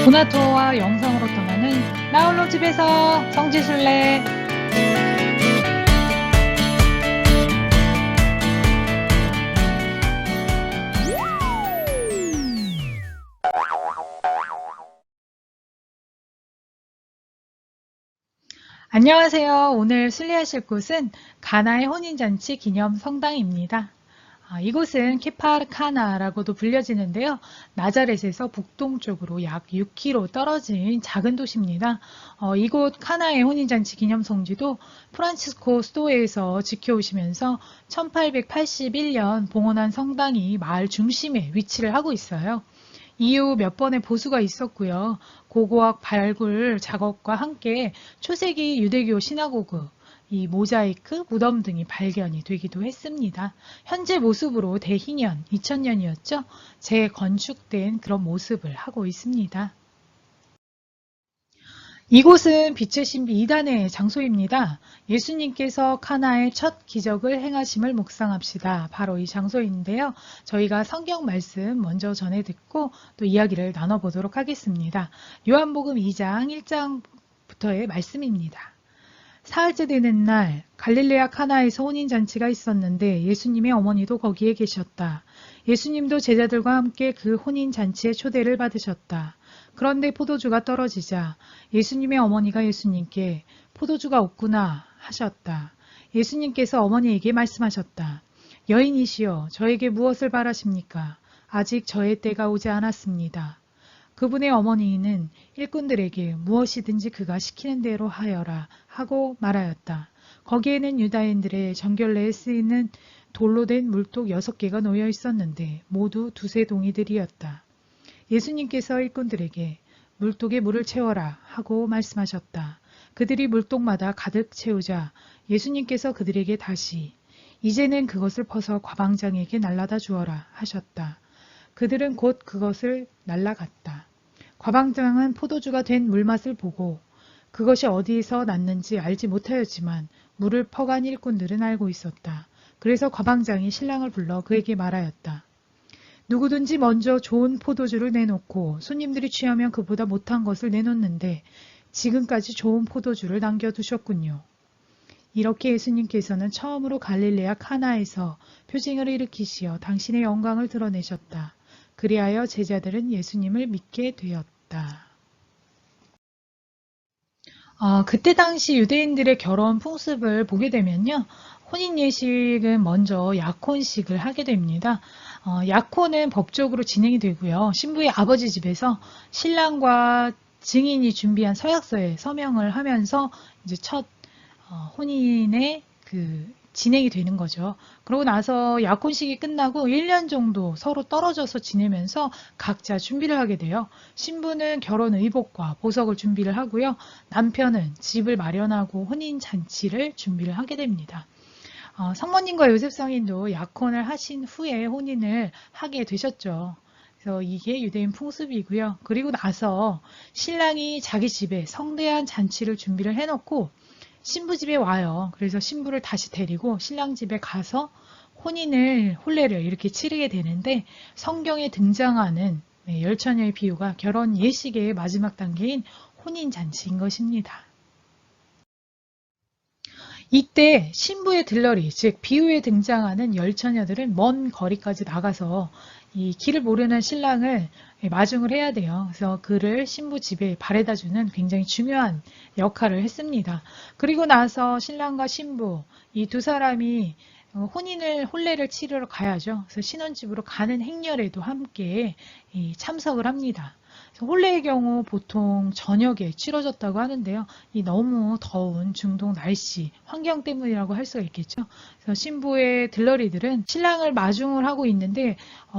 도나토와 영상으로 떠나는 나홀로 집에서 성지순례. 안녕하세요. 오늘 순례하실 곳은 가나의 혼인잔치 기념 성당입니다. 이곳은 키파르카나라고도 불려지는데요. 나자렛에서 북동쪽으로 약 6km 떨어진 작은 도시입니다. 이곳 카나의 혼인잔치 기념 성지도 프란치스코 수도회에서 지켜오시면서 1881년 봉헌한 성당이 마을 중심에 위치를 하고 있어요. 이후 몇 번의 보수가 있었고요. 고고학 발굴 작업과 함께 초세기 유대교 시나고그, 이 모자이크, 무덤 등이 발견이 되기도 했습니다. 현재 모습으로 대희년 2000년이었죠. 재건축된 그런 모습을 하고 있습니다. 이곳은 빛의 신비 2단의 장소입니다. 예수님께서 카나의 첫 기적을 행하심을 묵상합시다. 바로 이 장소인데요. 저희가 성경 말씀 먼저 전해 듣고 또 이야기를 나눠보도록 하겠습니다. 요한복음 2장 1장부터의 말씀입니다. 사흘째 되는 날 갈릴레아 카나에서 혼인잔치가 있었는데 예수님의 어머니도 거기에 계셨다. 예수님도 제자들과 함께 그 혼인잔치의 초대를 받으셨다. 그런데 포도주가 떨어지자 예수님의 어머니가 예수님께 포도주가 없구나 하셨다. 예수님께서 어머니에게 말씀하셨다. 여인이시여, 저에게 무엇을 바라십니까? 아직 저의 때가 오지 않았습니다. 그분의 어머니는 일꾼들에게 무엇이든지 그가 시키는 대로 하여라 하고 말하였다. 거기에는 유다인들의 정결례에 쓰이는 돌로 된 물독 6개가 놓여 있었는데 모두 두세 동이들이었다. 예수님께서 일꾼들에게 물독에 물을 채워라 하고 말씀하셨다. 그들이 물독마다 가득 채우자 예수님께서 그들에게 다시 이제는 그것을 퍼서 과방장에게 날라다 주어라 하셨다. 그들은 곧 그것을 날라갔다. 과방장은 포도주가 된 물맛을 보고 그것이 어디에서 났는지 알지 못하였지만 물을 퍼간 일꾼들은 알고 있었다. 그래서 과방장이 신랑을 불러 그에게 말하였다. 누구든지 먼저 좋은 포도주를 내놓고 손님들이 취하면 그보다 못한 것을 내놓는데 지금까지 좋은 포도주를 남겨두셨군요. 이렇게 예수님께서는 처음으로 갈릴레아 카나에서 표징을 일으키시어 당신의 영광을 드러내셨다. 그리하여 제자들은 예수님을 믿게 되었다. 그때 당시 유대인들의 결혼 풍습을 보게 되면요. 혼인 예식은 먼저 약혼식을 하게 됩니다. 약혼은 법적으로 진행이 되고요. 신부의 아버지 집에서 신랑과 증인이 준비한 서약서에 서명을 하면서 이제 첫 혼인의 진행이 되는 거죠. 그러고 나서 약혼식이 끝나고 1년 정도 서로 떨어져서 지내면서 각자 준비를 하게 돼요. 신부는 결혼 의복과 보석을 준비를 하고요. 남편은 집을 마련하고 혼인 잔치를 준비를 하게 됩니다. 성모님과 요셉 성인도 약혼을 하신 후에 혼인을 하게 되셨죠. 그래서 이게 유대인 풍습이고요. 그리고 나서 신랑이 자기 집에 성대한 잔치를 준비를 해놓고 신부 집에 와요. 그래서 신부를 다시 데리고 신랑 집에 가서 혼례를 이렇게 치르게 되는데 성경에 등장하는 열처녀의 비유가 결혼 예식의 마지막 단계인 혼인잔치인 것입니다. 이때 신부의 들러리, 즉 비유에 등장하는 열처녀들은 먼 거리까지 나가서 이 길을 모르는 신랑을 마중을 해야 돼요. 그래서 그를 신부 집에 바래다주는 굉장히 중요한 역할을 했습니다. 그리고 나서 신랑과 신부, 이 두 사람이 혼례를 치르러 가야죠. 그래서 신혼집으로 가는 행렬에도 함께 참석을 합니다. 혼례의 경우 보통 저녁에 치러졌다고 하는데요. 이 너무 더운 중동 날씨, 환경 때문이라고 할 수가 있겠죠. 그래서 신부의 들러리들은 신랑을 마중을 하고 있는데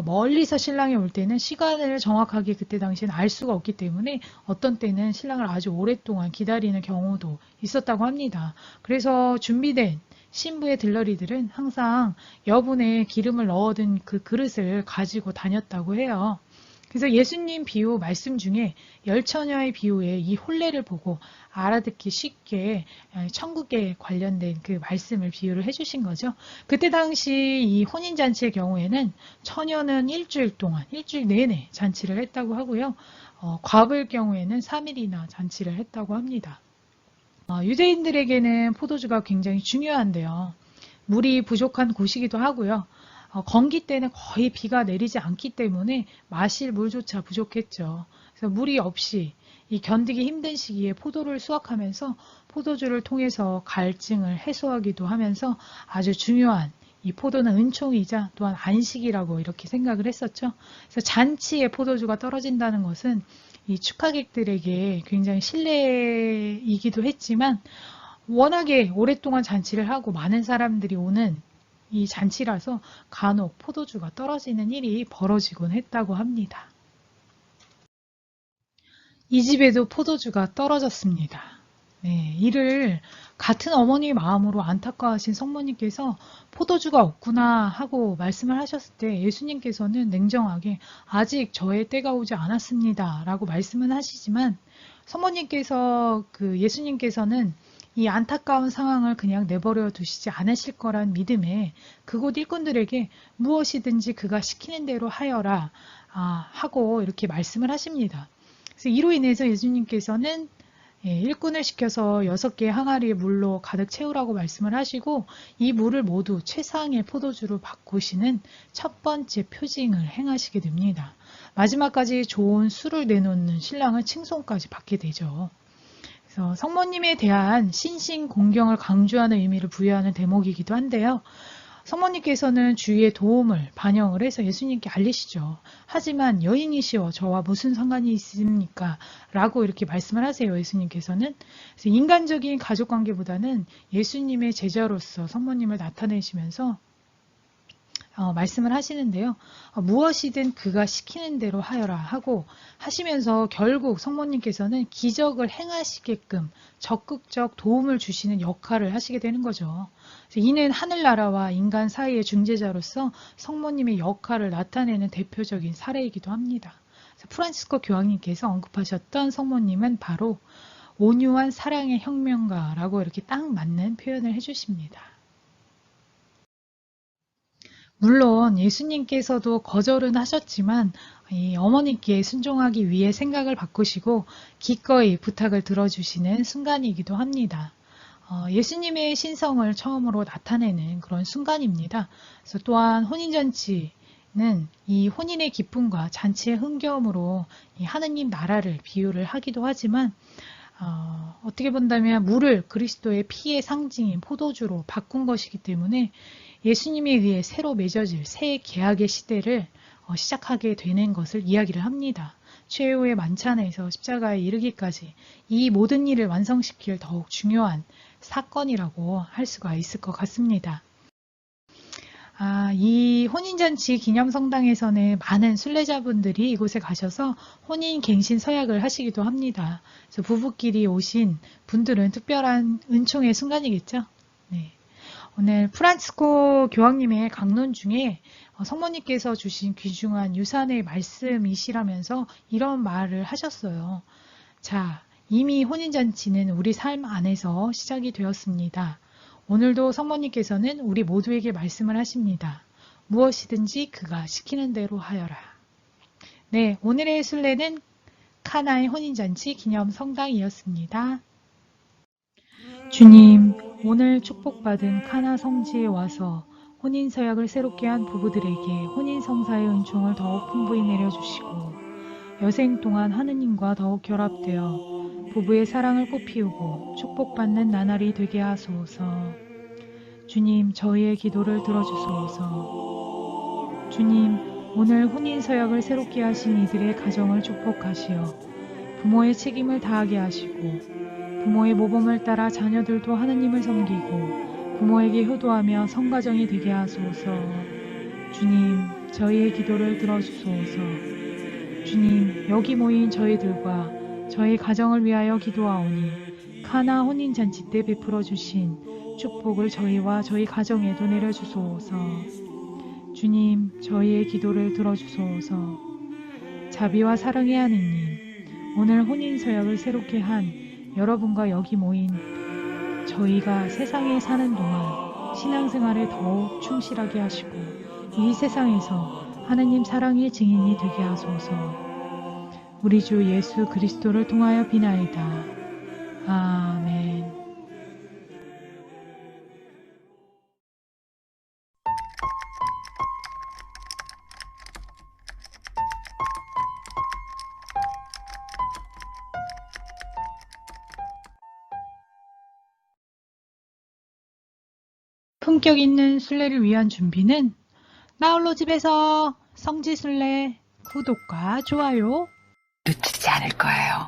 멀리서 신랑이 올 때는 시간을 정확하게 그때 당시에는 알 수가 없기 때문에 어떤 때는 신랑을 아주 오랫동안 기다리는 경우도 있었다고 합니다. 그래서 준비된 신부의 들러리들은 항상 여분의 기름을 넣어둔 그 그릇을 가지고 다녔다고 해요. 그래서 예수님 비유 말씀 중에 열처녀의 비유에 이 혼례를 보고 알아듣기 쉽게 천국에 관련된 그 말씀을 비유를 해주신 거죠. 그때 당시 이 혼인잔치의 경우에는 처녀는 일주일 내내 잔치를 했다고 하고요. 과부일 경우에는 3일이나 잔치를 했다고 합니다. 유대인들에게는 포도주가 굉장히 중요한데요. 물이 부족한 곳이기도 하고요. 건기 때는 거의 비가 내리지 않기 때문에 마실 물조차 부족했죠. 그래서 물이 없이 이 견디기 힘든 시기에 포도를 수확하면서 포도주를 통해서 갈증을 해소하기도 하면서 아주 중요한 이 포도는 은총이자 또한 안식이라고 이렇게 생각을 했었죠. 그래서 잔치에 포도주가 떨어진다는 것은 이 축하객들에게 굉장히 신뢰이기도 했지만 워낙에 오랫동안 잔치를 하고 많은 사람들이 오는 이 잔치라서 간혹 포도주가 떨어지는 일이 벌어지곤 했다고 합니다. 이 집에도 포도주가 떨어졌습니다. 네, 이를 같은 어머니의 마음으로 안타까워하신 성모님께서 포도주가 없구나 하고 말씀을 하셨을 때 예수님께서는 냉정하게 아직 저의 때가 오지 않았습니다 라고 말씀은 하시지만 성모님께서 예수님께서는 이 안타까운 상황을 그냥 내버려 두시지 않으실 거란 믿음에 그곳 일꾼들에게 무엇이든지 그가 시키는 대로 하여라 하고 이렇게 말씀을 하십니다. 그래서 이로 인해서 예수님께서는 일꾼을 시켜서 6개의 항아리에 물로 가득 채우라고 말씀을 하시고 이 물을 모두 최상의 포도주로 바꾸시는 첫 번째 표징을 행하시게 됩니다. 마지막까지 좋은 술을 내놓는 신랑을 칭송까지 받게 되죠. 그래서 성모님에 대한 신신 공경을 강조하는 의미를 부여하는 대목이기도 한데요. 성모님께서는 주위의 도움을 반영을 해서 예수님께 알리시죠. 하지만 여인이시여 저와 무슨 상관이 있습니까? 라고 이렇게 말씀을 하세요. 예수님께서는. 그래서 인간적인 가족관계보다는 예수님의 제자로서 성모님을 나타내시면서 말씀을 하시는데요. 무엇이든 그가 시키는 대로 하여라 하고 하시면서 결국 성모님께서는 기적을 행하시게끔 적극적 도움을 주시는 역할을 하시게 되는 거죠. 이는 하늘나라와 인간 사이의 중재자로서 성모님의 역할을 나타내는 대표적인 사례이기도 합니다. 프란치스코 교황님께서 언급하셨던 성모님은 바로 온유한 사랑의 혁명가라고 이렇게 딱 맞는 표현을 해주십니다. 물론 예수님께서도 거절은 하셨지만 어머니께 순종하기 위해 생각을 바꾸시고 기꺼이 부탁을 들어주시는 순간이기도 합니다. 예수님의 신성을 처음으로 나타내는 그런 순간입니다. 그래서 또한 혼인잔치는 이 혼인의 기쁨과 잔치의 흥겨움으로 이 하느님 나라를 비유를 하기도 하지만 어떻게 본다면 물을 그리스도의 피의 상징인 포도주로 바꾼 것이기 때문에 예수님에 의해 새로 맺어질 새 계약의 시대를 시작하게 되는 것을 이야기를 합니다. 최후의 만찬에서 십자가에 이르기까지 이 모든 일을 완성시킬 더욱 중요한 사건이라고 할 수가 있을 것 같습니다. 이 혼인잔치 기념성당에서는 많은 순례자분들이 이곳에 가셔서 혼인갱신 서약을 하시기도 합니다. 그래서 부부끼리 오신 분들은 특별한 은총의 순간이겠죠. 네. 오늘 프란치스코 교황님의 강론 중에 성모님께서 주신 귀중한 유산의 말씀이시라면서 이런 말을 하셨어요. 자, 이미 혼인잔치는 우리 삶 안에서 시작이 되었습니다. 오늘도 성모님께서는 우리 모두에게 말씀을 하십니다. 무엇이든지 그가 시키는 대로 하여라. 네, 오늘의 순례는 카나의 혼인잔치 기념 성당이었습니다. 주님, 오늘 축복받은 카나 성지에 와서 혼인 서약을 새롭게 한 부부들에게 혼인 성사의 은총을 더욱 풍부히 내려주시고 여생 동안 하느님과 더욱 결합되어 부부의 사랑을 꽃피우고 축복받는 나날이 되게 하소서. 주님, 저희의 기도를 들어주소서. 주님, 오늘 혼인 서약을 새롭게 하신 이들의 가정을 축복하시어 부모의 책임을 다하게 하시고 부모의 모범을 따라 자녀들도 하느님을 섬기고 부모에게 효도하며 성가정이 되게 하소서. 주님, 저희의 기도를 들어주소서. 주님, 여기 모인 저희들과 저희 가정을 위하여 기도하오니 카나 혼인잔치 때 베풀어 주신 축복을 저희와 저희 가정에도 내려주소서. 주님, 저희의 기도를 들어주소서. 자비와 사랑의 하느님, 오늘 혼인서약을 새롭게 한 여러분과 여기 모인 저희가 세상에 사는 동안 신앙생활에 더욱 충실하게 하시고 이 세상에서 하느님 사랑의 증인이 되게 하소서. 우리 주 예수 그리스도를 통하여 비나이다. 아멘. 품격 있는 순례를 위한 준비는 나홀로 집에서 성지순례 구독과 좋아요 놓치지 않을 거예요.